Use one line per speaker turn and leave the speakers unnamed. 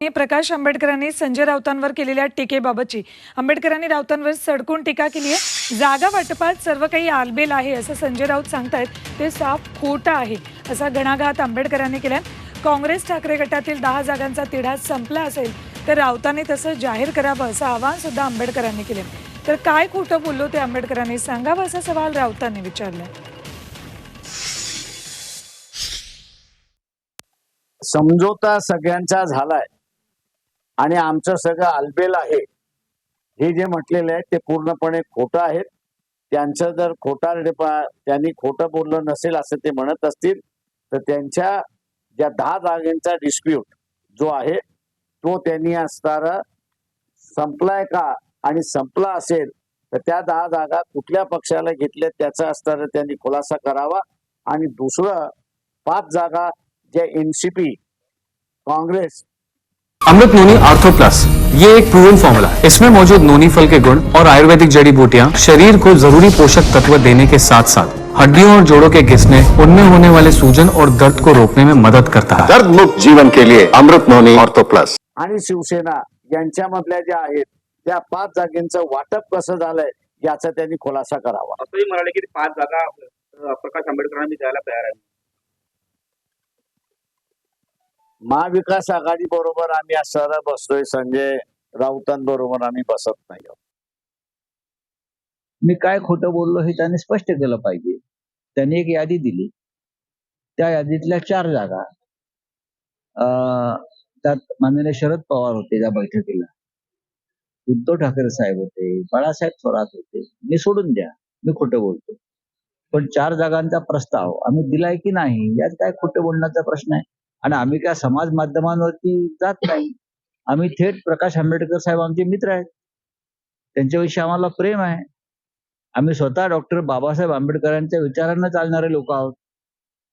प्रकाश आंबेडकरांनी संजय राऊतांवर केलेल्या टीकेबाबतची आंबेडकरांनी राऊतांवर सडकून टीका केली आहे। जागा वाटपात सर्व काही आलबेल आहे असं संजय राऊत सांगतायत ते साफ खोटं आहे असा घणाघात आंबेडकरांनी केला। काँग्रेस ठाकरे गटातील 10 जागांचा तिढा संपला असेल तर राऊतांनी तसं जाहीर करावं असं आवाहन सुद्धा आंबेडकरांनी केले। तर काय खोटं बोललो ते आंबेडकरांनी सांगावं असा सवाल राऊतांनी विचारला।
समझोता सगळ्यांचा झालाय आणि आमचं सगळं आलबेल आहे हे जे म्हटलेलं आहे ते पूर्णपणे खोटं आहे। त्यांचं जर त्यांनी खोटं बोललं नसेल असं ते म्हणत असतील तर त्यांच्या ज्या 10 जागांचा डिस्प्यूट जो आहे तो त्यांनी असताना संपलाय का आणि संपला असेल तर त्या 10 जागा कुठल्या पक्षाला घेतल्या त्याचा असताना त्यांनी खुलासा करावा। आणि दुसरं 5 जागा जे एनसीपी कांग्रेस
अमृत नोनी आर्थो प्लस ये एक प्रूवन फॉर्मूला है। इसमें मौजूद नोनी फल के गुण और आयुर्वेदिक जड़ी बूटियां शरीर को जरूरी पोषक तत्व देने के साथ साथ हड्डियों और जोड़ों के घिसने उनमें होने वाले सूजन और दर्द को रोकने में मदद करता है।
दर्द मुक्त जीवन के लिए अमृत नोनी आर्थो प्लस।
आणि शिवसेना यांच्यामधल्या ज्या आहेत त्या 5 जागांचं वाटप कसं झालंय याचा त्यांनी खुलासा करावा।
असंही म्हणाले की 5 जागा प्रकाश आंबेडकरांनी द्यायला तयार आहे।
महाविकास आघाडी बरोबर आम्ही असं बसतोय, संजय राऊतांबरोबर आम्ही बसत नाही।
मी काय खोटं बोललो हे त्यांनी स्पष्ट केलं पाहिजे। त्यांनी एक यादी दिली, त्या यादीतल्या 4 जागा त्यात माननीय शरद पवार होते त्या बैठकीला, उद्धव ठाकरे साहेब होते, बाळासाहेब थोरात होते। मी सोडून द्या, मी खोटं बोलतो, पण 4 जागांचा प्रस्ताव आम्ही दिलाय की नाही यात काय खोटं बोलण्याचा प्रश्न आहे। आणि आम्ही काय समाज माध्यमांवरती जात नाही, आम्ही थेट प्रकाश आंबेडकर साहेब आमचे मित्र आहेत, त्यांच्याविषयी आम्हाला प्रेम आहे। आम्ही स्वतः डॉक्टर बाबासाहेब आंबेडकरांच्या विचारांना चालणारे लोक आहोत।